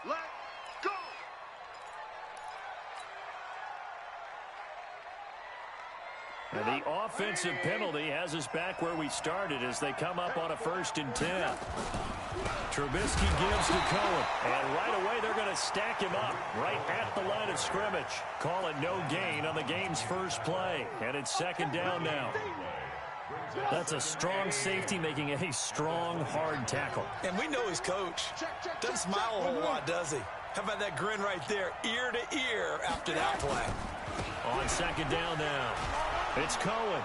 Let's go! And the offensive penalty has us back where we started as they come up on a 1st and 10. Trubisky gives to Cohen. And right away they're going to stack him up right at the line of scrimmage. Call it no gain on the game's first play. And it's 2nd down now. That's a strong safety making a strong, hard tackle. And we know his coach. Doesn't smile a whole lot, does he? How about that grin right there, ear to ear after that play? On 2nd down now. It's Cohen.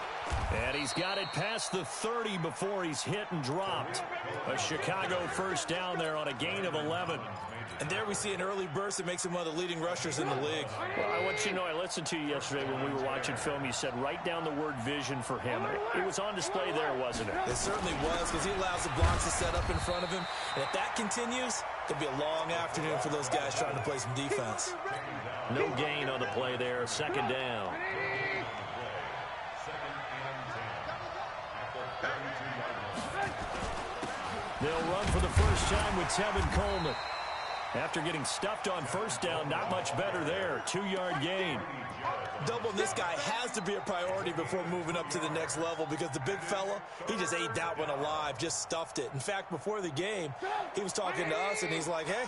And he's got it past the 30 before he's hit and dropped. A Chicago 1st down there on a gain of 11. And there we see an early burst that makes him one of the leading rushers in the league. Well, I want you to know, I listened to you yesterday when we were watching film. You said write down the word vision for him. It was on display there, wasn't it? It certainly was, because he allows the blocks to set up in front of him. And if that continues, it'll be a long afternoon for those guys trying to play some defense. No gain on the play there. 2nd down. They'll run for the first time with Tevin Coleman. After getting stuffed on 1st down, not much better there. 2-yard gain. Doubling this guy has to be a priority before moving up to the next level, because the big fella, he just ate that one alive, just stuffed it. In fact, before the game, he was talking to us, and he's like, hey,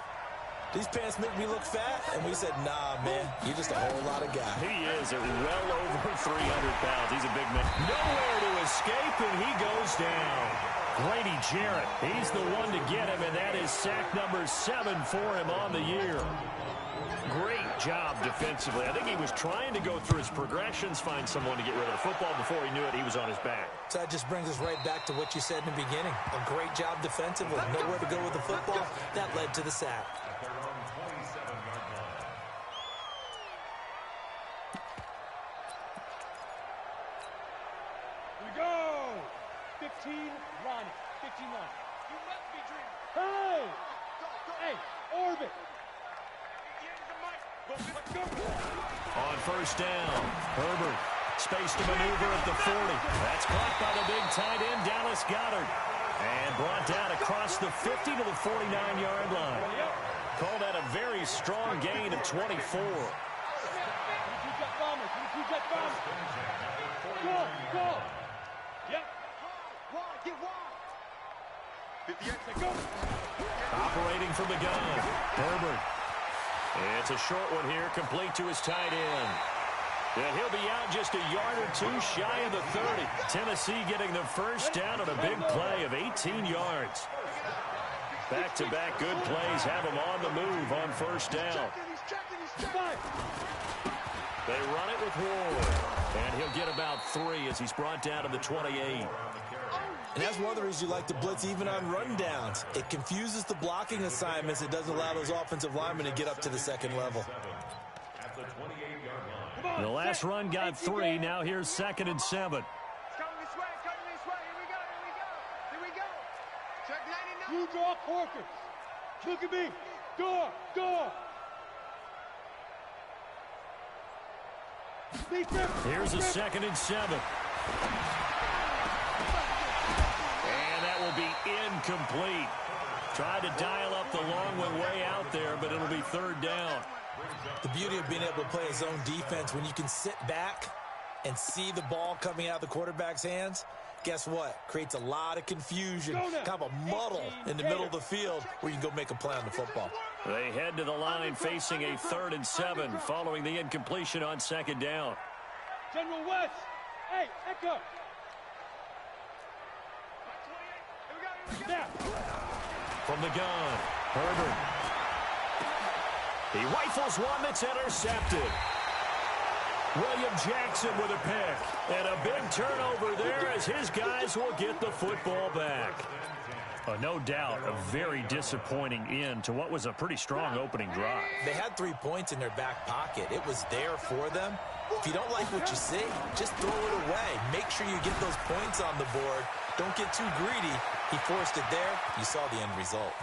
these pants make me look fat. And we said, nah, man, you're just a whole lot of guy. He is at well over 300 pounds. He's a big man. Nowhere to escape, and he goes down. Grady Jarrett, he's the one to get him, and that is sack number 7 for him on the year. Great job defensively. I think he was trying to go through his progressions, find someone to get rid of the football. Before he knew it, he was on his back. So that just brings us right back to what you said in the beginning. A great job defensively. Nowhere to go with the football. That led to the sack. Here we go! 15, Ronnie. 15 line. You must be dreaming. Hey! Hey, orbit! On 1st down, Herbert. Space to maneuver at the 40. That's caught by the big tight end, Dallas Goedert. And brought down across the 50 to the 49-yard line. Called that a very strong gain of 24. Go! Yep. Get wide. 58. Go. Operating from the gun, Herbert. It's a short one here, complete to his tight end. And he'll be out just a yard or two shy of the 30. Tennessee getting the 1st down on a big play of 18 yards. Back-to-back good plays have him on the move on 1st down. They run it with Ward. And he'll get about 3 as he's brought down to the 28. And that's one of the reasons you like to blitz even on rundowns. It confuses the blocking assignments. It doesn't allow those offensive linemen to get up to the 2nd level. The last run got 3. Now here's 2nd and 7. Coming this way. Here we go. Check 99. You draw Corker. Look at me. Door. Here's a 2nd and 7. And that will be incomplete. Tried to dial up the long one way out there, but it'll be 3rd down. The beauty of being able to play a zone defense, when you can sit back and see the ball coming out of the quarterback's hands, guess what? Creates a lot of confusion, kind of a muddle in the middle of the field where you can go make a play on the football. They head to the line facing a 3rd and 7 following the incompletion on 2nd down. General West. Hey, Echo. Now. From the gun, Herbert. He rifles one that's intercepted. William Jackson with a pick. And a big turnover there as his guys will get the football back. No doubt a very disappointing end to what was a pretty strong opening drive. They had 3 points in their back pocket. It was there for them. If you don't like what you see, just throw it away. Make sure you get those points on the board. Don't get too greedy. He forced it there. You saw the end result.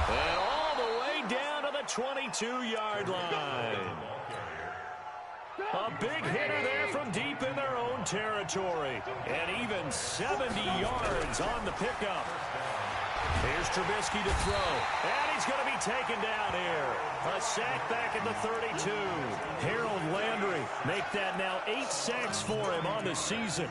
And all the way down to the 22-yard line. A big hitter there from deep in their own territory. And even 70 yards on the pickup. Here's Trubisky to throw. And he's going to be taken down here. A sack back at the 32. Harold Landry make that now 8 sacks for him on the season.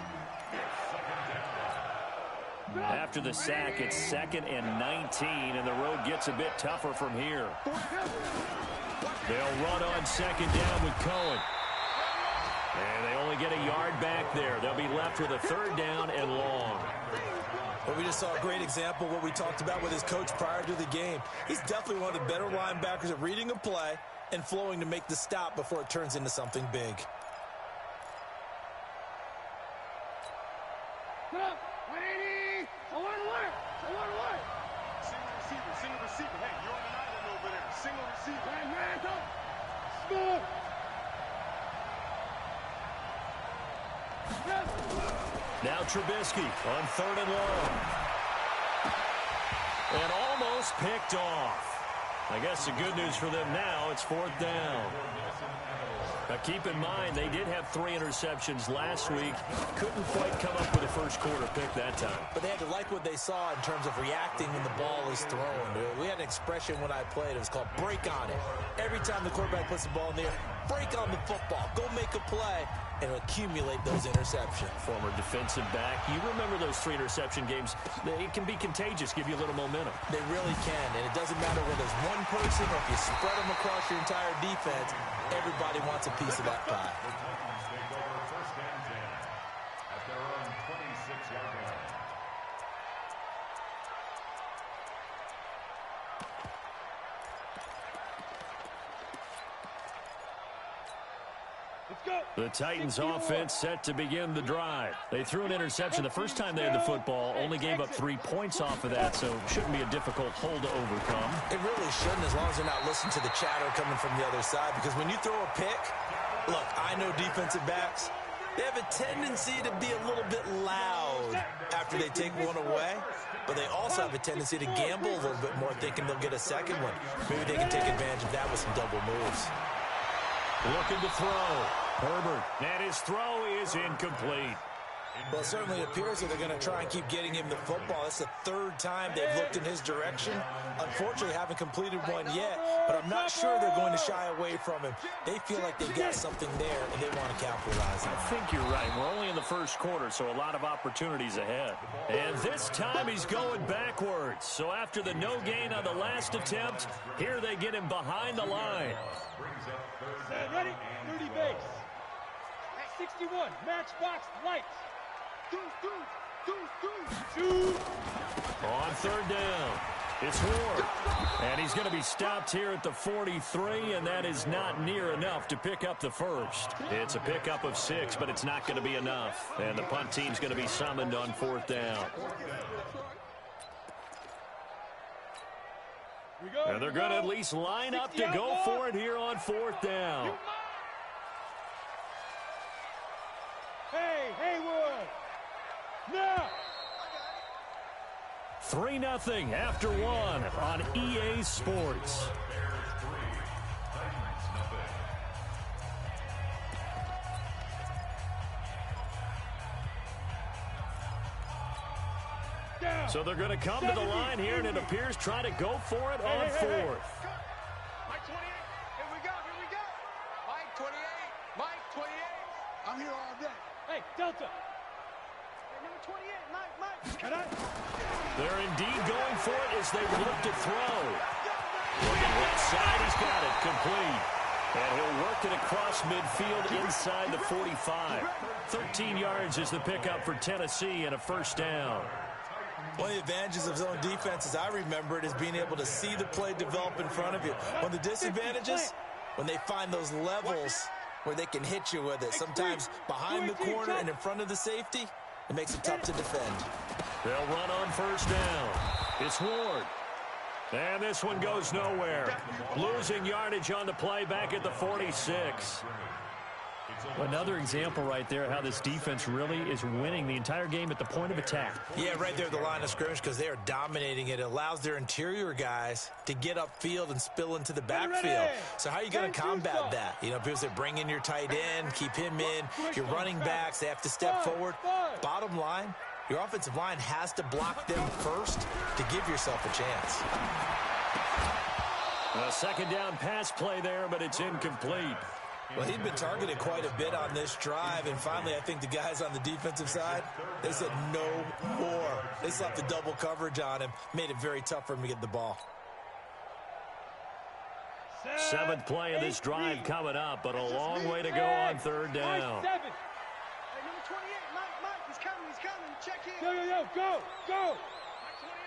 After the sack, it's 2nd and 19, and the road gets a bit tougher from here. They'll run on 2nd down with Cohen. And they only get a yard back there. They'll be left with a 3rd down and long. Well, we just saw a great example of what we talked about with his coach prior to the game. He's definitely one of the better linebackers at reading a play and flowing to make the stop before it turns into something big. Single receiver. Hey, you're on an island over there. Single receiver. Hey, man, go. Score. Now Trubisky on 3rd and long. And almost picked off. I guess the good news for them now, it's 4th down. Now keep in mind, they did have 3 interceptions last week. Couldn't quite come up with a first quarter pick that time. But they had to like what they saw in terms of reacting when the ball is thrown. We had an expression when I played. It was called break on it. Every time the quarterback puts the ball in the air, break on the football. Go make a play and accumulate those interceptions. Former defensive back. You remember those 3 interception games. It can be contagious, give you a little momentum. They really can, and it doesn't matter whether it's one person or if you spread them across your entire defense. Everybody wants a piece of that pie. At their own 26-yard line. The Titans offense set to begin the drive. They threw an interception the first time they had the football, only gave up 3 points off of that, so shouldn't be a difficult hole to overcome. It really shouldn't, as long as they're not listening to the chatter coming from the other side, because when you throw a pick, look, I know defensive backs, they have a tendency to be a little bit loud after they take one away, but they also have a tendency to gamble a little bit more, thinking they'll get a second one. Maybe they can take advantage of that with some double moves. Looking to throw. Herbert. And his throw is incomplete. Well, it certainly appears that they're going to try and keep getting him the football. That's the 3rd time they've looked in his direction. Unfortunately, haven't completed one yet, but I'm not sure they're going to shy away from him. They feel like they've got something there, and they want to capitalize on it. I think you're right. We're only in the first quarter, so a lot of opportunities ahead. And this time he's going backwards. So after the no gain on the last attempt, here they get him behind the line. Ready? 30 base. 61. Matchbox lights. Two. On 3rd down, it's Ward. And he's going to be stopped here at the 43, and that is not near enough to pick up the first. It's a pickup of 6, but it's not going to be enough. And the punt team's going to be summoned on 4th down. And they're going to at least line up to go for it here on 4th down. Hey, Haywood. Now. 3-0 after 1 on EA Sports. So they're going to come to the line here, and it appears trying to go for it on 4th. Mike 28, here we go. Mike 28. I'm here all day. Hey, Delta. Number 28, Mike. They're indeed going for it as they look to throw. Looking left side, he's got it complete. And he'll work it across midfield inside the 45. 13 yards is the pickup for Tennessee and a 1st down. One of the advantages of zone defense, as I remember it, is being able to see the play develop in front of you. One of the disadvantages, when they find those levels where they can hit you with it. Sometimes behind the corner and in front of the safety, it makes it tough to defend. They'll run on 1st down. It's Ward. And this one goes nowhere. Losing yardage on the play back at the 46. Another example right there how this defense really is winning the entire game at the point of attack. Yeah, right there at the line of scrimmage, because they are dominating it. It allows their interior guys to get upfield and spill into the backfield. So how are you going to combat that? You know, people say bring in your tight end, keep him in. Your running backs, they have to step forward. Bottom line, Your offensive line has to block them first to give yourself a chance. A second down pass play there, but it's incomplete. Well, he'd been targeted quite a bit on this drive, and finally I think the guys on the defensive side, they said no more. They slapped the double coverage on him, made it very tough for him to get the ball. Seventh play of this drive coming up, but a long way to go on third down. Hey, number 28, Mike, he's coming, check in. Go. Mike 28,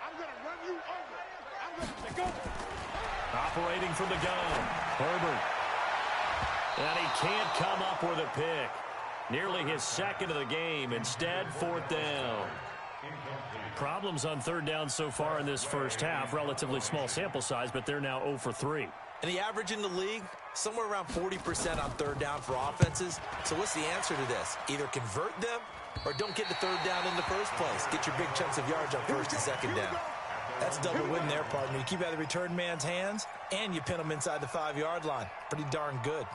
I'm going to run you over. I'm going to go. Operating from the gun, Herbert. And he can't come up with a pick. Nearly his second of the game. Instead, fourth down. Problems on third down so far in this first half. Relatively small sample size, but they're now 0 for 3. And the average in the league, somewhere around 40% on third down for offenses. So what's the answer to this? Either convert them or don't get the third down in the first place. Get your big chunks of yards on first and second down. That's a double win there, partner. You keep out of the return man's hands, and you pin them inside the 5-yard line. Pretty darn good.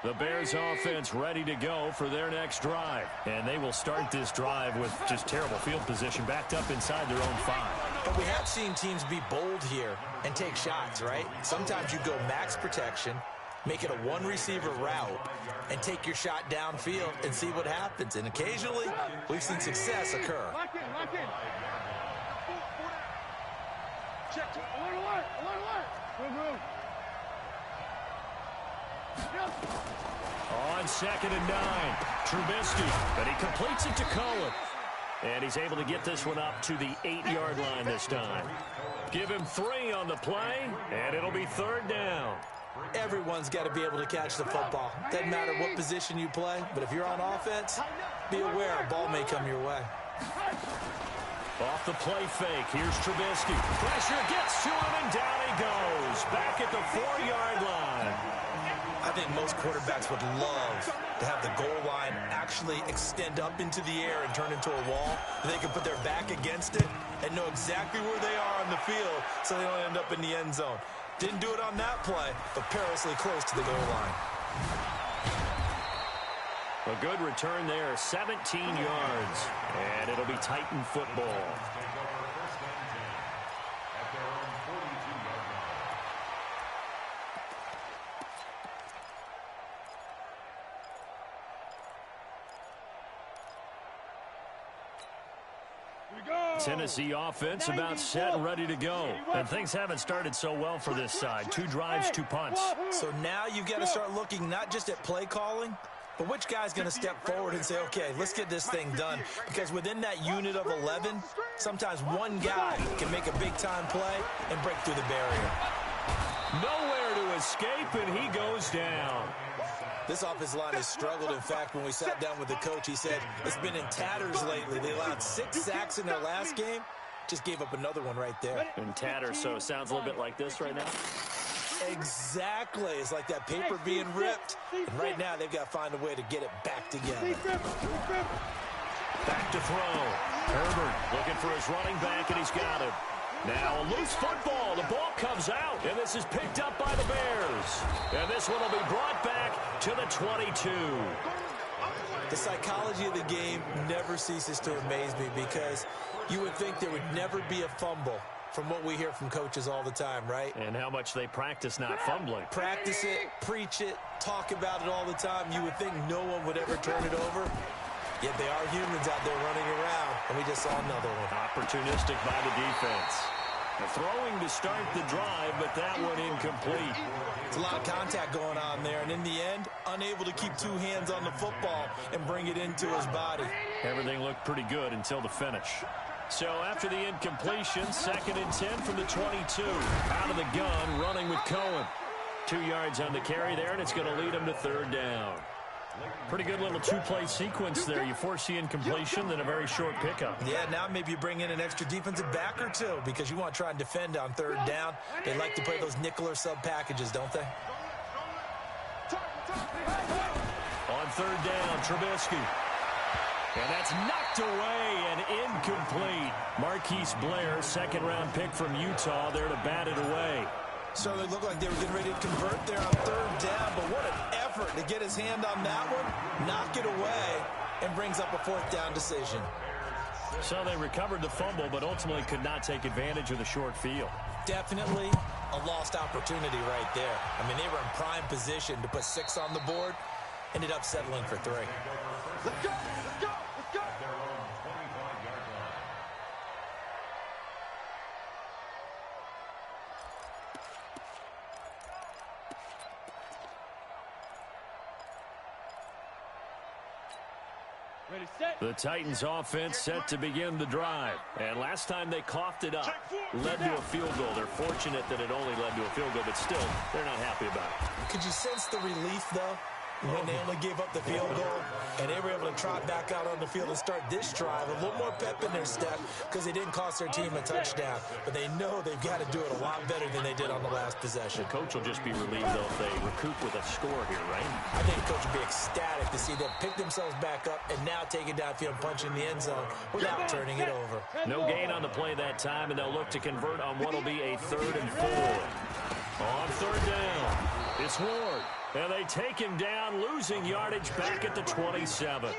The Bears offense ready to go for their next drive. And they will start this drive with just terrible field position, backed up inside their own 5. But we have seen teams be bold here and take shots, right? Sometimes you go max protection, make it a one-receiver route, and take your shot downfield and see what happens. And occasionally, we've seen success occur. Lock in. Check. Alert. On 2nd and 9, Trubisky, but he completes it to Cohen. And he's able to get this one up to the 8-yard line this time. Give him 3 on the play, and it'll be third down. Everyone's got to be able to catch the football. Doesn't matter what position you play, but if you're on offense, be aware a ball may come your way. Off the play fake, here's Trubisky. Pressure gets to him, and down he goes. Back at the 4-yard line. I think most quarterbacks would love to have the goal line actually extend up into the air and turn into a wall. And they can put their back against it and know exactly where they are on the field so they don't end up in the end zone. Didn't do it on that play, but perilously close to the goal line. A good return there, 17 yards. And it'll be Titan football. Tennessee offense about set and ready to go. And things haven't started so well for this side. 2 drives, 2 punts. So now you've got to start looking not just at play calling, but which guy's going to step forward and say, okay, let's get this thing done. Because within that unit of 11, sometimes one guy can make a big-time play and break through the barrier. Nowhere to escape, and he goes down. This offensive line has struggled. In fact, when we sat down with the coach, he said it's been in tatters lately. They allowed 6 sacks in their last game. Just gave up another one right there. In tatters, so it sounds a little bit like this right now. Exactly. It's like that paper being ripped. And right now, they've got to find a way to get it back together. Back to throw. Herbert looking for his running back, and he's got it. Now a loose football. The ball comes out, and this is picked up by the Bears. And this one will be brought back to the 22. The psychology of the game never ceases to amaze me because you would think there would never be a fumble from what we hear from coaches all the time, right? And how much they practice not fumbling. Practice it, preach it, talk about it all the time. You would think no one would ever turn it over. Yet they are humans out there running around, and we just saw another one. Opportunistic by the defense. Throwing to start the drive, but that one incomplete. It's a lot of contact going on there, and in the end, unable to keep 2 hands on the football and bring it into his body. Everything looked pretty good until the finish. So after the incompletion, 2nd and 10 from the 22. Out of the gun, running with Cohen. 2 yards on the carry there, and it's going to lead him to third down. Pretty good little 2-play sequence there. You force the incompletion, then a very short pickup. Yeah, now maybe you bring in an extra defensive back or 2 because you want to try and defend on third down. They like to play those nickel or sub packages, don't they? On third down, Trubisky. And that's knocked away and incomplete. Marquise Blair, 2nd-round pick from Utah, there to bat it away. Certainly looked like they were getting ready to convert there on third down, but what an effort to get his hand on that one, knock it away, and brings up a 4th down decision. So they recovered the fumble, but ultimately could not take advantage of the short field. Definitely a lost opportunity right there. I mean, they were in prime position to put 6 on the board, ended up settling for 3. Let's go! Let's go! Let's go! Their own 25-yard line. Ready, set. The Titans offense set to begin the drive. And last time they coughed it up, led to a field goal. They're fortunate that it only led to a field goal, but still, they're not happy about it. Could you sense the relief, though, when they only gave up the field goal and they were able to trot back out on the field and start this drive? A little more pep in their step because they didn't cost their team a touchdown, but they know they've got to do it a lot better than they did on the last possession. The coach will just be relieved, though, if they recoup with a score here, right? I think the coach would be ecstatic to see them pick themselves back up and now take it downfield and punch in the end zone without turning it over. No gain on the play that time, and they'll look to convert on what will be a 3rd and 4. On 3rd down, it's Ward. And they take him down, losing yardage back at the 27.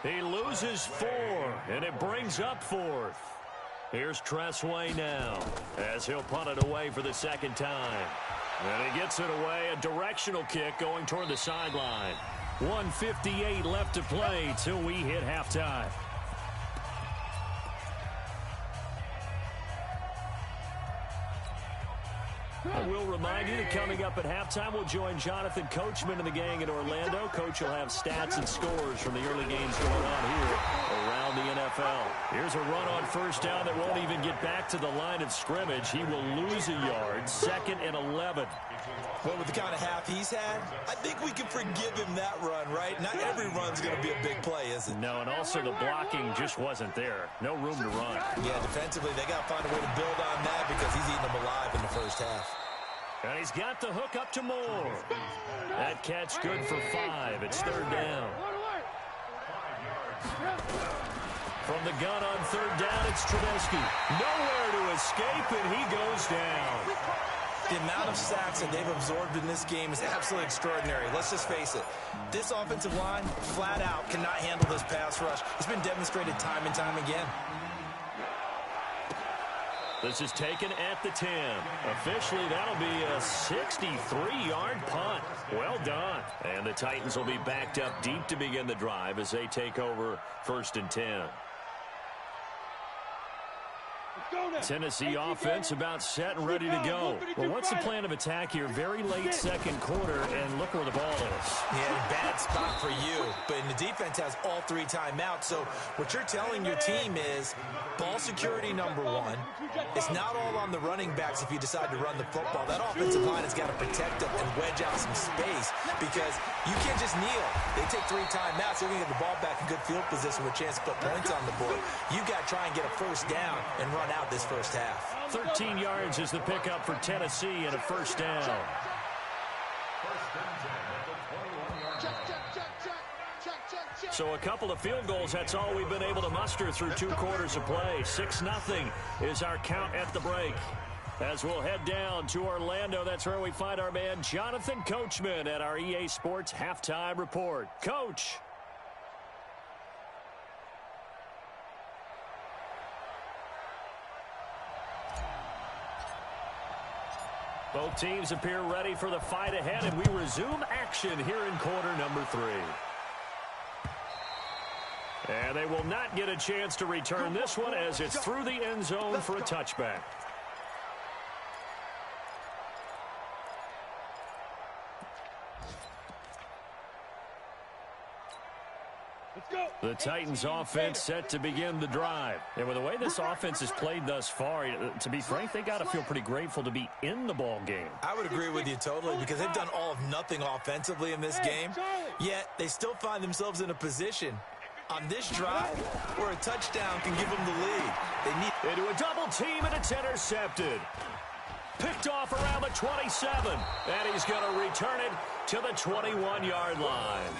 He loses 4, and it brings up 4th. Here's Tressway now, as he'll punt it away for the 2nd time. And he gets it away, a directional kick going toward the sideline. 1:58 left to play till we hit halftime. I will remind you that coming up at halftime, we'll join Jonathan Coachman and the gang in Orlando. Coach will have stats and scores from the early games going on here around the NFL. Here's a run on 1st down that won't even get back to the line of scrimmage. He will lose a yard, 2nd and 11. Well, with the kind of half he's had, I think we can forgive him that run, right? Not every run's going to be a big play, is it? No, and also the blocking just wasn't there. No room to run. Yeah, defensively, they got to find a way to build on that because he's eating them alive in the 1st half. And he's got the hook up to Moore. That catch good for 5. It's 3rd down. From the gun on 3rd down, it's Trubisky. Nowhere to escape, and he goes down. The amount of sacks that they've absorbed in this game is absolutely extraordinary. Let's just face it. This offensive line, flat out, cannot handle this pass rush. It's been demonstrated time and time again. This is taken at the 10. Officially, that'll be a 63-yard punt. Well done. And the Titans will be backed up deep to begin the drive as they take over 1st and 10. Tennessee offense about set and ready to go. Well, what's the plan of attack here? Very late 2nd quarter, and look where the ball is. Yeah, bad spot for you. But the defense has all 3 timeouts. So what you're telling your team is ball security #1. It's not all on the running backs if you decide to run the football. That offensive line has got to protect them and wedge out some space because you can't just kneel. They take 3 timeouts. They're going to get the ball back in good field position with a chance to put points on the board. You got to try and get a 1st down and run out this 1st half. 13 yards is the pickup for Tennessee and a 1st down. 1st and 10 at the 21-yard line. So a couple of field goals, that's all we've been able to muster through 2 quarters of play. 6-0 is our count at the break. As we'll head down to Orlando, that's where we find our man Jonathan Coachman at our EA Sports Halftime Report. Coach. Both teams appear ready for the fight ahead, and we resume action here in quarter number 3. And they will not get a chance to return this one as it's through the end zone for a touchback. The Titans offense set to begin the drive. And with the way this offense has played thus far, to be frank, they got to feel pretty grateful to be in the ball game. I would agree with you totally because they've done all of nothing offensively in this game, yet they still find themselves in a position on this drive where a touchdown can give them the lead. They need into a double team, and it's intercepted. Picked off around the 27, and he's going to return it to the 21-yard line.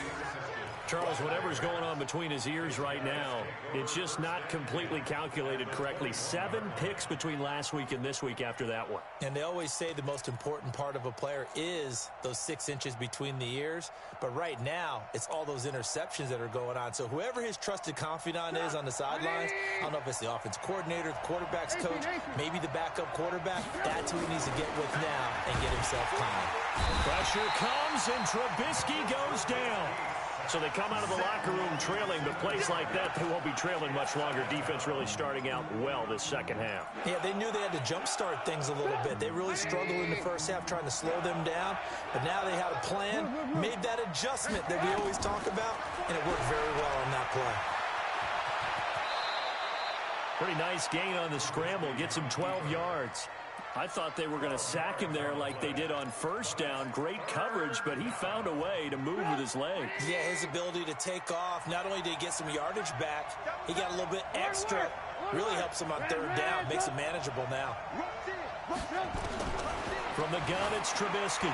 Charles, whatever's going on between his ears right now, it's just not completely calculated correctly. 7 picks between last week and this week after that one. And they always say the most important part of a player is those 6 inches between the ears. But right now, it's all those interceptions that are going on. So whoever his trusted confidant is on the sidelines, I don't know if it's the offense coordinator, the quarterback's coach, maybe the backup quarterback, that's who he needs to get with now and get himself calm. Pressure comes, and Trubisky goes down. So they come out of the locker room trailing, but plays like that, they won't be trailing much longer. Defense really starting out well this second half. Yeah, they knew they had to jumpstart things a little bit. They really struggled in the first half trying to slow them down, but now they had a plan, made that adjustment that we always talk about, and it worked very well on that play. Pretty nice gain on the scramble, gets him 12 yards. I thought they were going to sack him there like they did on first down. Great coverage, but he found a way to move with his legs. Yeah, his ability to take off, not only did he get some yardage back, he got a little bit extra. Really helps him on third down, makes it manageable now. From the gun, it's Trubisky.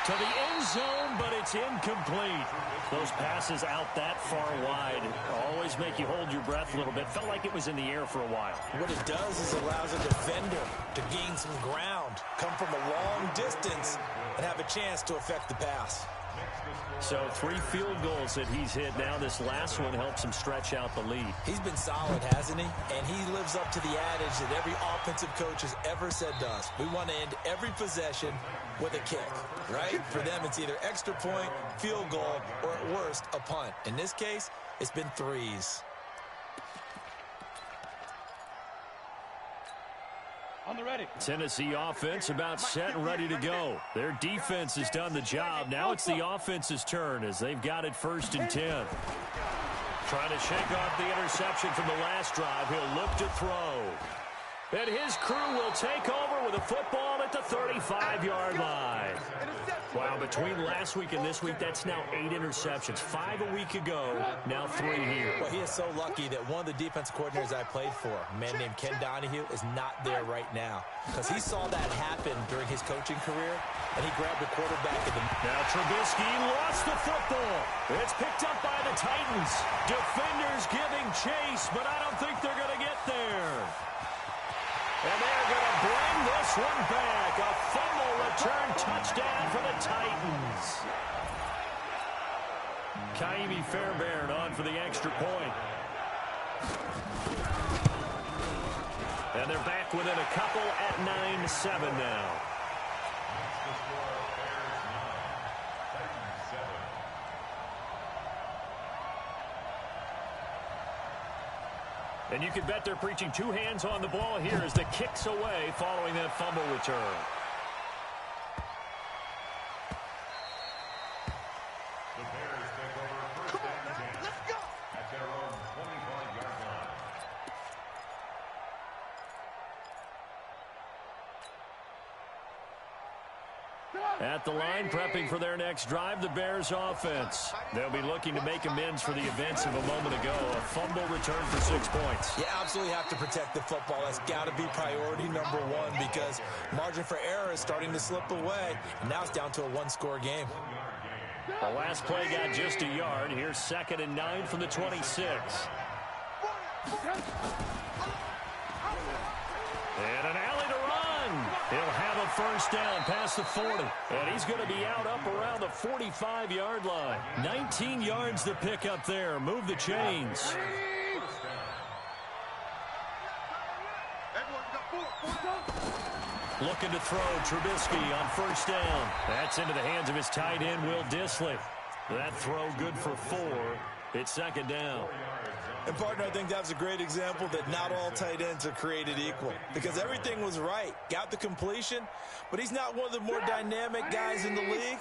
To the end zone, but it's incomplete. Those passes out that far wide always make you hold your breath a little bit. Felt like it was in the air for a while. What it does is allows a defender to gain some ground, come from a long distance, and have a chance to affect the pass. So 3 field goals that he's hit now. This last one helps him stretch out the lead. He's been solid, hasn't he? And he lives up to the adage that every offensive coach has ever said to us. We want to end every possession with a kick, right? For them, it's either extra point, field goal, or at worst, a punt. In this case, it's been 3s. On the ready. Tennessee offense about set and ready to go. Their defense has done the job. Now it's the offense's turn as they've got it 1st and 10. Trying to shake off the interception from the last drive. He'll look to throw. And his crew will take over with a football at the 35-yard line. Wow, between last week and this week, that's now 8 interceptions. 5 a week ago, now 3 here. Well, he is so lucky that one of the defense coordinators I played for, a man named Ken Donahue, is not there right now. Because he saw that happen during his coaching career, and he grabbed the quarterback at the... Now Trubisky lost the football. It's picked up by the Titans. Defenders giving chase, but I don't think they're going to get there. And they're going to bring this one back. A fumble return touchdown for the Titans. Kaimi Fairbairn on for the extra point. And they're back within a couple at 9-7 now. And you can bet they're preaching 2 hands on the ball here as the kick's away following that fumble return. The Bears take over 1st and 10. Let's go! At their own 25-yard line. At the line, prepping for their next drive, the Bears offense. They'll be looking to make amends for the events of a moment ago. A fumble return for 6 points. You absolutely have to protect the football. That's got to be priority number 1 because margin for error is starting to slip away. And now it's down to a 1-score game. The last play got just a yard. Here's 2nd and 9 from the 26. And an alley to run. He'll have a 1st down past the 40. And he's going to be out up around the 45-yard line. 19 yards to pick up there. Move the chains. Looking to throw Trubisky on 1st down. That's into the hands of his tight end, Will Dissly. That throw good for 4. It's 2nd down. And, partner, I think that was a great example that not all tight ends are created equal because everything was right. Got the completion, but he's not one of the more dynamic guys in the league.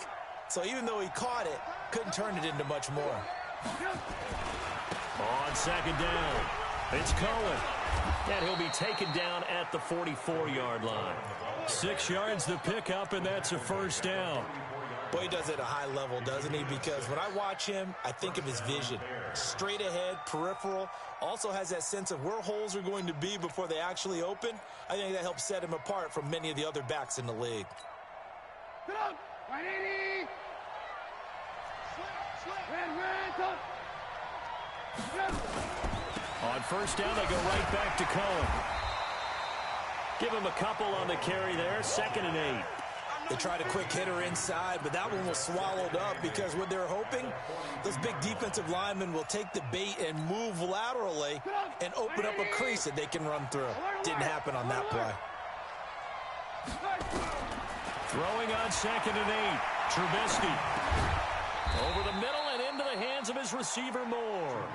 So even though he caught it, couldn't turn it into much more. On 2nd down, it's Cohen. And he'll be taken down at the 44-yard line. 6 yards to pick up, and that's a 1st down. Boy, he does it at a high level, doesn't he? Because when I watch him, I think of his vision. Straight ahead, peripheral. Also has that sense of where holes are going to be before they actually open. I think that helps set him apart from many of the other backs in the league. On first down, they go right back to Cohen. Give him a couple on the carry there, 2nd and 8. They tried a quick hitter inside, but that one was swallowed up because what they're hoping, those big defensive linemen will take the bait and move laterally and open up a crease that they can run through. Didn't happen on that play. Throwing on 2nd and 8. Trubisky. Over the middle and into the hands of his receiver, Moore.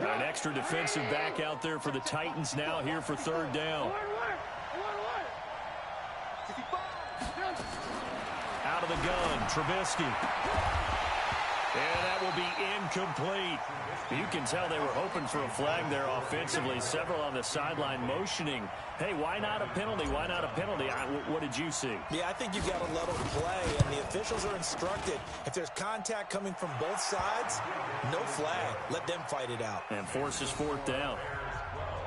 An extra defensive back out there for the Titans now here for 3rd down. Out of the gun, Trubisky. And that will be incomplete. You can tell they were hoping for a flag there offensively. Several on the sideline motioning. Hey, why not a penalty? Why not a penalty? What did you see? Yeah, I think you've got to let them play, and the officials are instructed. If there's contact coming from both sides, no flag. Let them fight it out. And forces 4th down.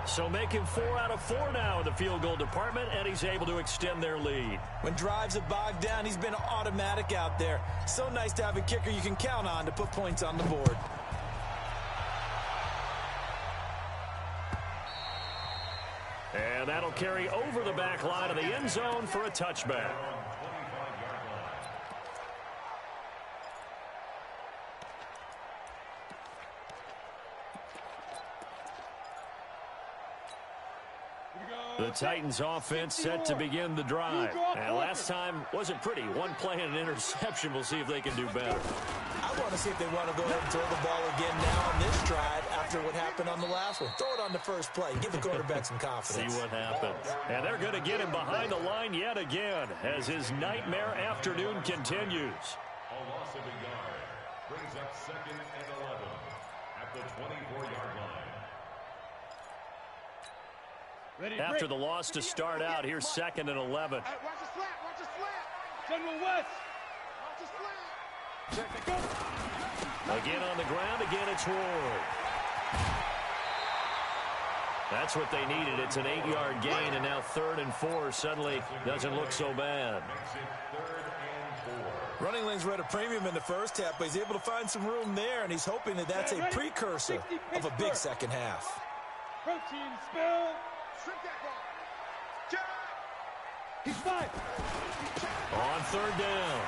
So making 4 out of 4 now in the field goal department, and he's able to extend their lead. When drives have bogged down, he's been automatic out there. So nice to have a kicker you can count on to put points on the board. And that'll carry over the back line of the end zone for a touchback. The Titans offense set to begin the drive. And last time wasn't pretty. One play and an interception. We'll see if they can do better. I want to see if they want to go ahead and throw the ball again now on this drive after what happened on the last one. Throw it on the first play. Give the quarterback some confidence. See what happens. And they're going to get him behind the line yet again as his nightmare afternoon continues. A loss of a yard brings up 2nd and 11 at the 24-yard line. After the loss to start out, here's 2nd and 11. Hey, watch the slant, watch the slant. General West. Watch the slant. Check it, go. Again on the ground, again it's Ward. That's what they needed. It's an 8-yard gain, and now 3rd and 4 suddenly doesn't look so bad. Makes it 3rd and 4. Running lanes were at a premium in the first half, but he's able to find some room there, and he's hoping that that's a precursor of a big second half. Protein spill. Strip that ball. Jack. He's 5. On 3rd down,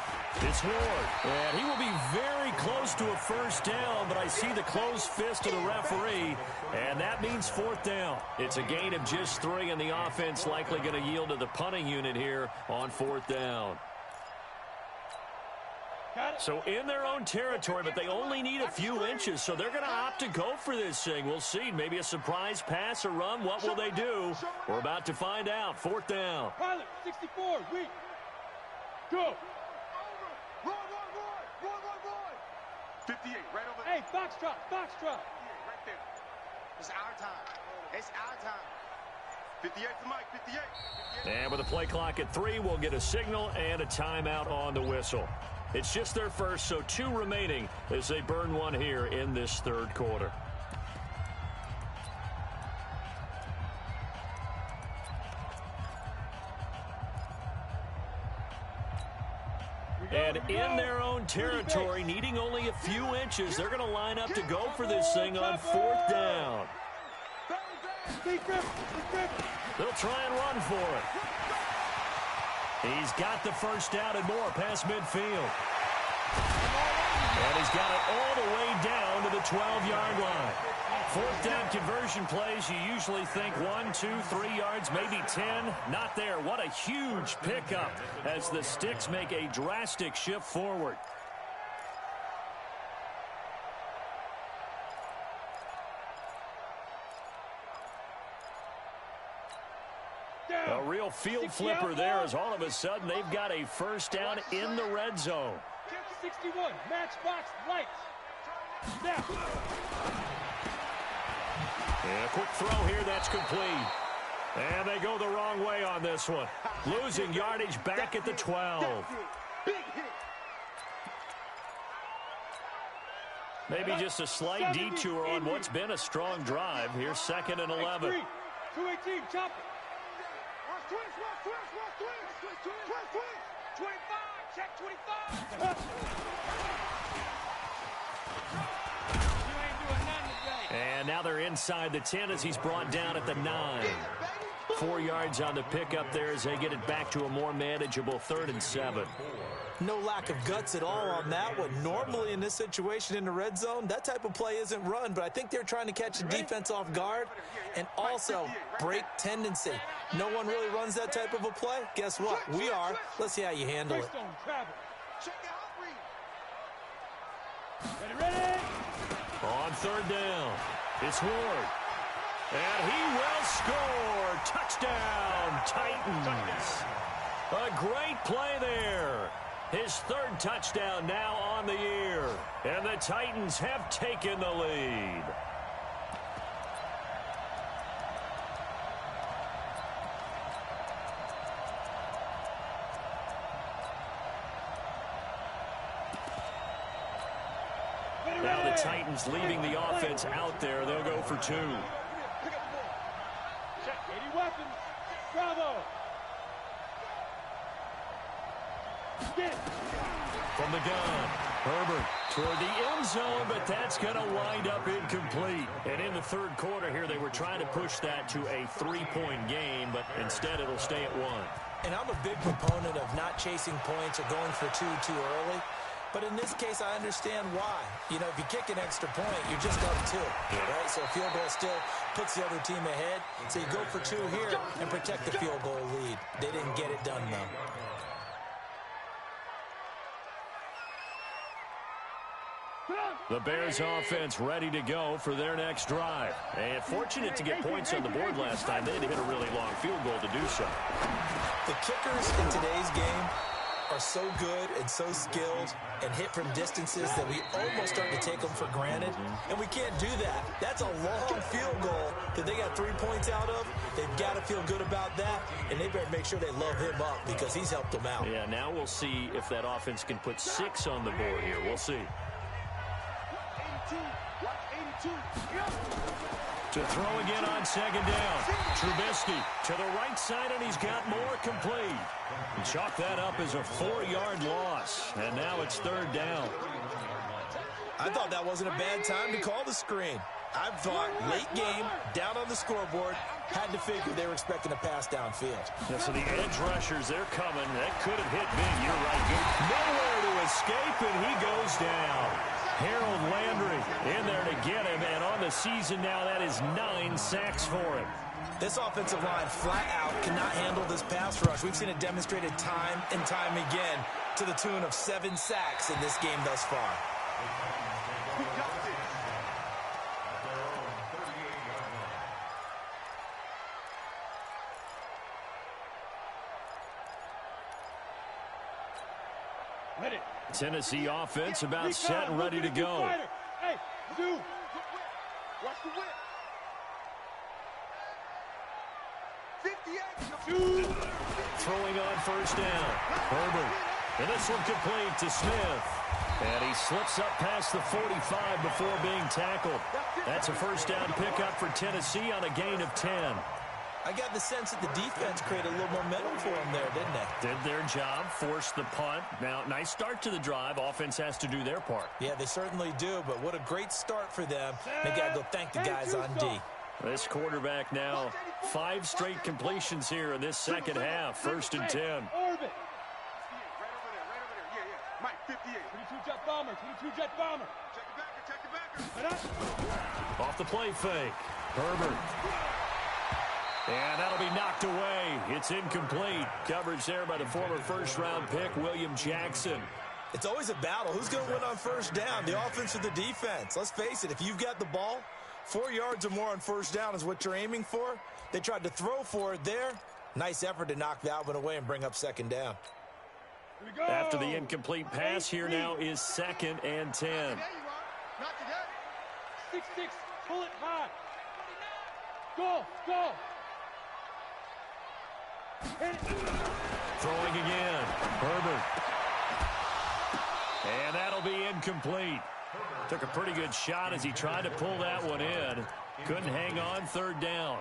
it's Ward. And he will be very close to a first down, but I see the closed fist of the referee, and that means 4th down. It's a gain of just 3, and the offense likely going to yield to the punting unit here on 4th down. So in their own territory, but they only need a few inches, so they're going to opt to go for this thing. We'll see. Maybe a surprise pass or run. What will they do? We're about to find out. 4th down. Pilot, 64, weak. Go. Roll. 58, right over there. Hey, foxtrot. Right there. It's our time. It's our time. 58 to Mike, 58. And with a play clock at 3, we'll get a signal and a timeout on the whistle. It's just their first, so 2 remaining as they burn one here in this 3rd quarter. And in their own territory, needing only a few inches, they're going to line up to go for this thing on 4th down. They'll try and run for it. He's got the first down and more past midfield. And he's got it all the way down to the 12-yard line. 4th down conversion plays, you usually think 1, 2, 3 yards, maybe 10. Not there. What a huge pickup as the Sticks make a drastic shift forward. A real field flipper there as all of a sudden they've got a first down in the red zone. 61, matchbox lights. Snap. And a quick throw here, that's complete. And they go the wrong way on this one. Losing yardage back at the 12. Big hit. Maybe just a slight detour on what's been a strong drive. Here's 2nd and 11. 218, chop it. 25, check 25. And now they're inside the 10 as he's brought down at the 9. 4 yards on the pickup there as they get it back to a more manageable 3rd and 7. No lack of guts at all on that one. Normally in this situation in the red zone, that type of play isn't run, but I think they're trying to catch the defense off guard and also break tendency. No one really runs that type of a play. Guess what? We are. Let's see how you handle it. Ready? On 3rd down, it's Ward. And he will score. Touchdown, Titans. A great play there. His 3rd touchdown now on the year. And the Titans have taken the lead. Now the Titans leaving the offense out there. They'll go for 2. Check 80 weapons. Bravo. From the gun, Herbert toward the end zone, but that's going to wind up incomplete. And in the 3rd quarter here, they were trying to push that to a 3-point game, but instead it'll stay at 1. And I'm a big proponent of not chasing points or going for 2 too early. But in this case, I understand why. You know, if you kick an extra point, you're just up 2, right? So a field goal still puts the other team ahead. So you go for 2 here and protect the field goal lead. They didn't get it done, though. The Bears offense ready to go for their next drive. And fortunate to get points on the board last time. They had to hit a really long field goal to do so. The kickers in today's game are so good and so skilled and hit from distances that we almost start to take them for granted. And we can't do that. That's a long field goal that they got 3 points out of. They've got to feel good about that, and they better make sure they load him up because he's helped them out. Yeah, now we'll see if that offense can put 6 on the board here. We'll see. To throw again on 2nd down. Trubisky to the right side, and he's got more complete. And chalk that up as a 4-yard loss. And now it's 3rd down. I thought that wasn't a bad time to call the screen. I thought late game, down on the scoreboard, had to figure they were expecting a pass downfield. Yeah, so the edge rushers, they're coming. That could have hit big. You're right. Nowhere to escape, and he goes down. Harold Landry in there to get him, and on the season now, that is 9 sacks for him. This offensive line flat out cannot handle this pass rush. We've seen it demonstrated time and time again to the tune of 7 sacks in this game thus far. Tennessee offense about set and ready to go. Hey, dude. Watch the whip. 58. Throwing on 1st down. Herbert. And this one complete to Smith. And he slips up past the 45 before being tackled. That's a 1st down pickup for Tennessee on a gain of 10. I got the sense that the defense created a little momentum for them there, didn't they? Did their job, forced the punt. Now, nice start to the drive. Offense has to do their part. Yeah, they certainly do, but what a great start for them. They got to go thank the guys on D. This quarterback now, 5 straight completions here in this 2nd half. 1st and 10. Orbit. Right over there. Yeah. Mike, 58. 22 jet bomber. 22 jet bomber. Check the backer. Off the play fake. Herbert. And that'll be knocked away. It's incomplete. Coverage there by the former 1st-round pick, William Jackson. It's always a battle. Who's going to win on 1st down, the offense or the defense? Let's face it, if you've got the ball, 4 yards or more on 1st down is what you're aiming for. They tried to throw for it there. Nice effort to knock that one away and bring up 2nd down. After the incomplete pass, here now is 2nd and 10. There you are. Not today. 6-6. Pull it high. Go. Throwing again. Herbert. And that'll be incomplete. Took a pretty good shot as he tried to pull that one in. Couldn't hang on third down.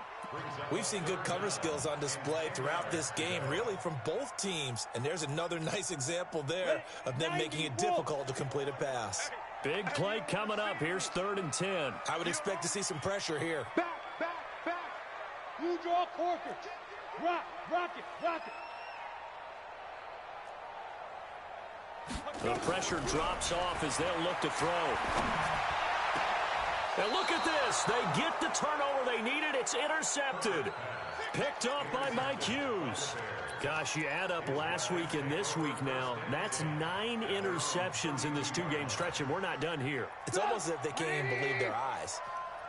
We've seen good cover skills on display throughout this game, really from both teams. And there's another nice example there of them making it difficult to complete a pass. Big play coming up. Here's 3rd and 10. I would expect to see some pressure here. Back. You draw Corker. Rock it. The pressure drops off as they'll look to throw. And look at this. They get the turnover they needed. It's intercepted. Picked up by Mike Hughes. Gosh, you add up last week and this week now. That's 9 interceptions in this 2-game stretch, and we're not done here. It's almost as if they can't even believe their eyes.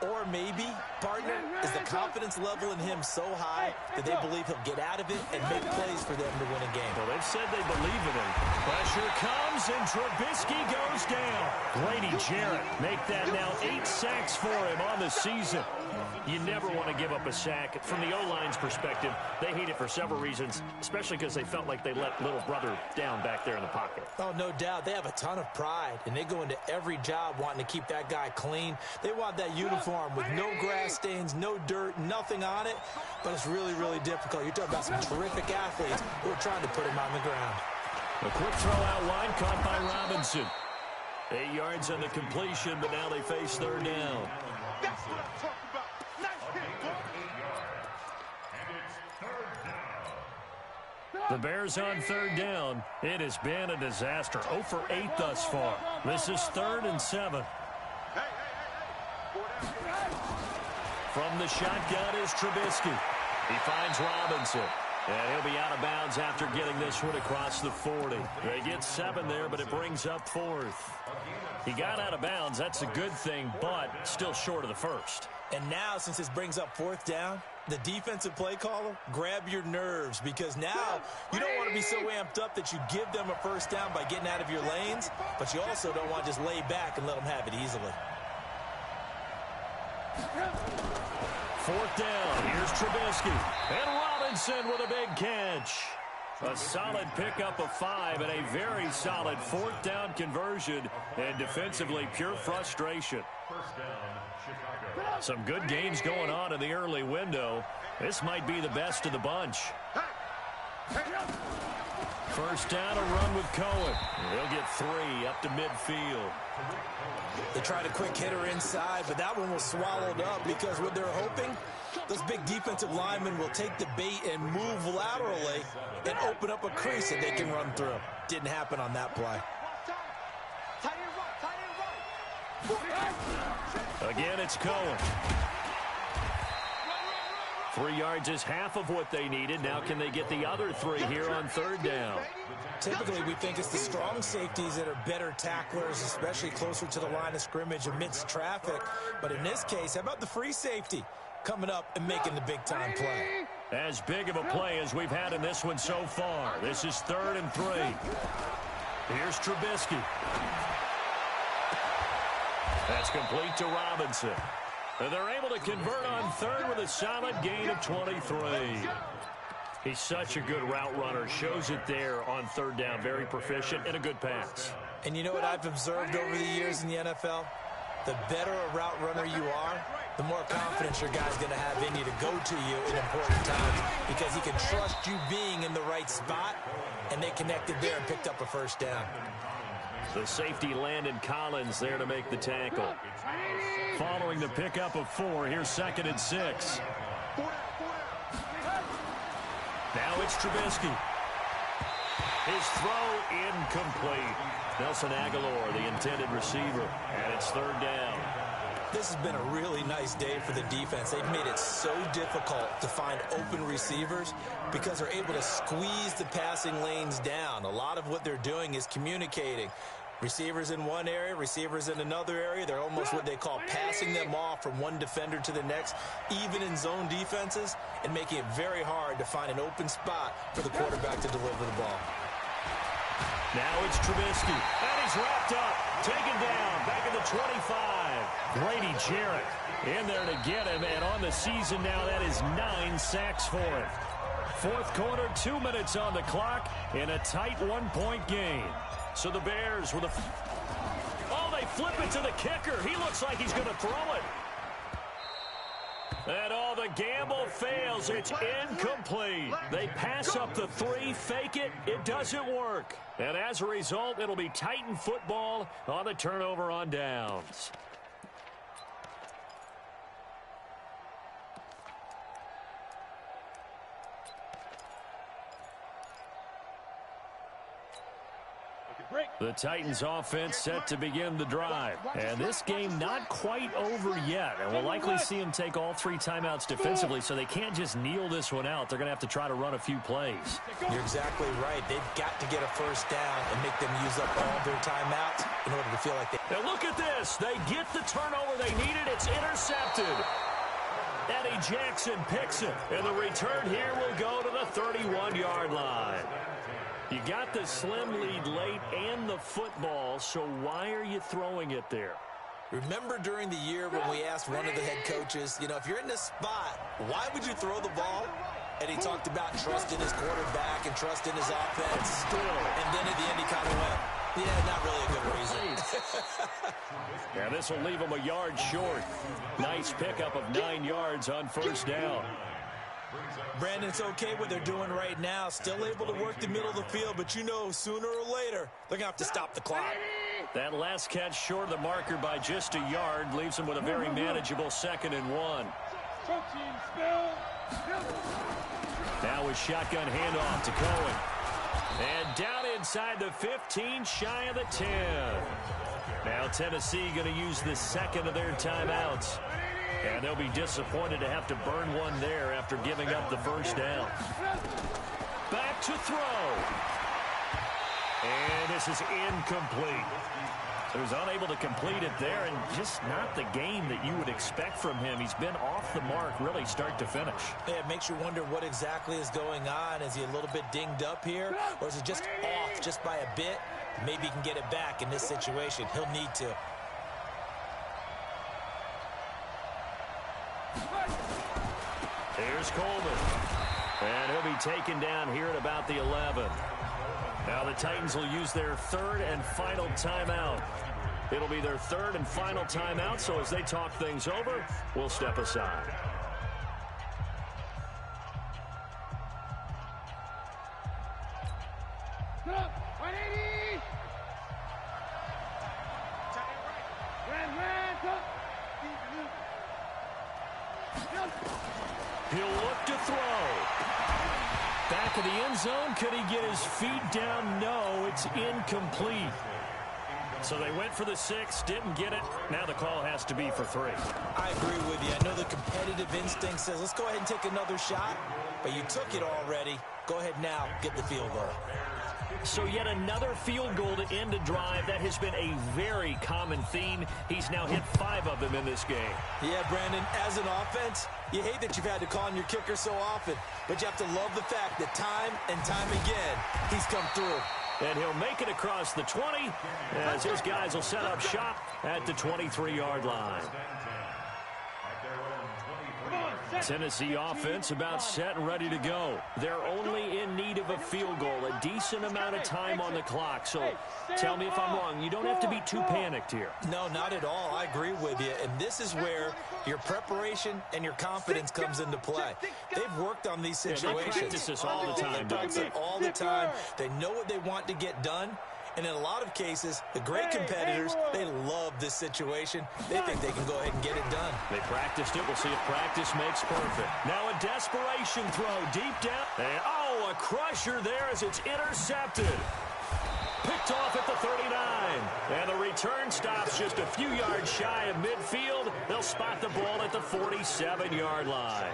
Or maybe, partner, is the confidence level in him so high that they believe he'll get out of it and make plays for them to win a game. Well, they've said they believe in him. Pressure comes, and Trubisky goes down. Grady Jarrett make that now 8 sacks for him on the season. You never want to give up a sack. From the O-line's perspective, they hate it for several reasons, especially because they felt like they let little brother down back there in the pocket. Oh, no doubt. They have a ton of pride, and they go into every job wanting to keep that guy clean. They want that uniform with no grass stains, no dirt, nothing on it, but it's really, really difficult. You're talking about some terrific athletes who are trying to put him on the ground. A quick throw out wide caught by Robinson. 8 yards on the completion, but now they face 3rd down. That's what I'm talking about. Nice hit, boy. The Bears on 3rd down. It has been a disaster. 0 for 8 thus far. This is 3rd and 7. From the shotgun is Trubisky. He finds Robinson. And he'll be out of bounds after getting this one across the 40. They get 7 there, but it brings up 4th. He got out of bounds. That's a good thing, but still short of the first. And now, since this brings up 4th down, the defensive play caller, grab your nerves, because now you don't want to be so amped up that you give them a first down by getting out of your lanes, but you also don't want to just lay back and let them have it easily. 4th down. Here's Trubisky. And Robinson with a big catch. A solid pickup of 5 and a very solid 4th down conversion. And defensively, pure frustration. First down, Chicago. Some good games going on in the early window. This might be the best of the bunch. First down, a run with Cohen. He'll get 3 up to midfield. They tried a quick hitter inside, but that one was swallowed up because what they're hoping, those big defensive linemen will take the bait and move laterally and open up a crease that they can run through. Didn't happen on that play. Again, it's Cohen. 3 yards is half of what they needed. Now can they get the other 3 here on 3rd down? Typically, we think it's the strong safeties that are better tacklers, especially closer to the line of scrimmage amidst traffic. But in this case, how about the free safety coming up and making the big-time play? As big of a play as we've had in this one so far. This is 3rd and 3. Here's Trubisky. That's complete to Robinson. And they're able to convert on 3rd with a solid gain of 23. He's such a good route runner. Shows it there on 3rd down. Very proficient and a good pass. And you know what I've observed over the years in the NFL? The better a route runner you are, the more confidence your guy's going to have in you to go to you in important times because he can trust you being in the right spot, and they connected there and picked up a first down. The safety Landon Collins there to make the tackle. Following the pickup of 4, here's 2nd and 6. Now it's Trubisky. His throw incomplete. Nelson Aguilar, the intended receiver, and it's 3rd down. This has been a really nice day for the defense. They've made it so difficult to find open receivers because they're able to squeeze the passing lanes down. A lot of what they're doing is communicating. Receivers in one area, receivers in another area. They're almost what they call passing them off from one defender to the next, even in zone defenses, and making it very hard to find an open spot for the quarterback to deliver the ball. Now it's Trubisky, and he's wrapped up, taken down, back at the 25. Grady Jarrett in there to get him, and on the season now, that is 9 sacks for him. 4th quarter, 2 minutes on the clock, in a tight 1-point game. So the Bears with a... Oh, they flip it to the kicker. He looks like he's going to throw it. And all the gamble fails. It's incomplete. They pass up the 3, fake it. It doesn't work. And as a result, it'll be Titan football on the turnover on downs. The Titans offense set to begin the drive. And this game not quite over yet. And we'll likely see them take all 3 timeouts defensively, so they can't just kneel this one out. They're going to have to try to run a few plays. You're exactly right. They've got to get a first down and make them use up all their timeouts in order to feel like they... Now look at this. They get the turnover they needed. It's intercepted. Eddie Jackson picks it. And the return here will go to the 31-yard line. You got the slim lead late and the football, so why are you throwing it there? Remember during the year when we asked one of the head coaches, if you're in this spot, why would you throw the ball? And he talked about trust in his quarterback and trust in his offense. And then at the end he kind of went, yeah, not really a good reason. Yeah, this will leave him a yard short. Nice pickup of 9 yards on first down. Brandon, it's okay what they're doing right now. Still able to work the middle of the field, but sooner or later, they're going to have to stop the clock. That last catch short of the marker by just a yard leaves them with a very manageable 2nd and 1. Now with shotgun handoff to Cohen. And down inside the 15, shy of the 10. Now Tennessee going to use the 2nd of their timeouts. And they'll be disappointed to have to burn one there after giving up the first down. Back to throw. And this is incomplete. So he's unable to complete it there, and just not the game that you would expect from him. He's been off the mark really start to finish. Yeah, it makes you wonder what exactly is going on. Is he a little bit dinged up here, or is it just off just by a bit? Maybe he can get it back in this situation. He'll need to. Here's Coleman. And he'll be taken down here at about the 11. Now the Titans will use their 3rd and final timeout. It'll be their 3rd and final timeout, so as they talk things over, we'll step aside. He'll look to throw. Back of the end zone. Could he get his feet down? No, it's incomplete. So they went for the 6, didn't get it. Now the call has to be for 3. I agree with you. I know the competitive instinct says, let's go ahead and take another shot. But you took it already. Go ahead now, get the field goal. So yet another field goal to end a drive. That has been a very common theme. He's now hit 5 of them in this game. Yeah, Brandon, as an offense, you hate that you've had to call on your kicker so often, but you have to love the fact that time and time again, he's come through. And he'll make it across the 20 as his guys will set up shop at the 23-yard line. Tennessee offense about set and ready to go. They're only in need of a field goal, a decent amount of time on the clock. So tell me if I'm wrong. You don't have to be too panicked here. No, not at all. I agree with you. And this is where your preparation and your confidence comes into play. They've worked on these situations. Yeah, they practice this all the time. They practice it all the time. They know what they want to get done. And in a lot of cases, the great competitors, they love this situation. They think they can go ahead and get it done. They practiced it. We'll see if practice makes perfect. Now a desperation throw deep down. And, a crusher there as it's intercepted. Picked off at the 39. And the return stops just a few yards shy of midfield. They'll spot the ball at the 47-yard line.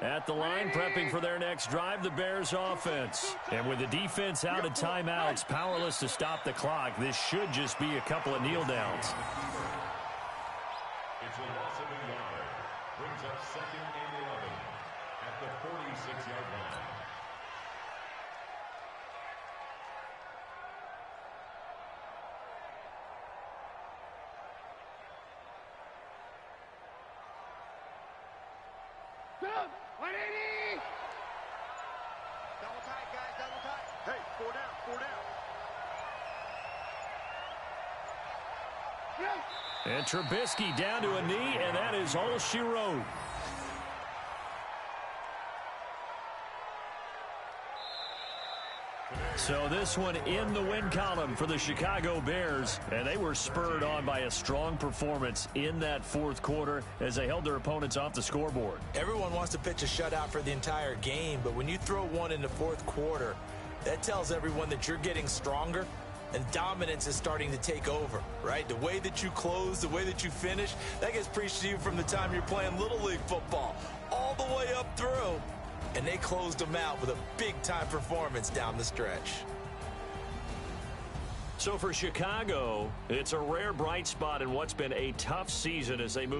At the line, prepping for their next drive, the Bears offense. And with the defense out of timeouts, powerless to stop the clock, this should just be a couple of kneel downs. It's a loss of a yard. Brings up 2nd and 11 at the 46-yard line. Hey, 4 down, 4 down. And Trubisky down to a knee, and that is all she wrote. So this one in the win column for the Chicago Bears, and they were spurred on by a strong performance in that fourth quarter as they held their opponents off the scoreboard. Everyone wants to pitch a shutout for the entire game, but when you throw one in the fourth quarter, that tells everyone that you're getting stronger and dominance is starting to take over, right? The way that you close, the way that you finish, that gets preached to you from the time you're playing Little League football all the way up through. And they closed them out with a big-time performance down the stretch. So for Chicago, it's a rare bright spot in what's been a tough season as they move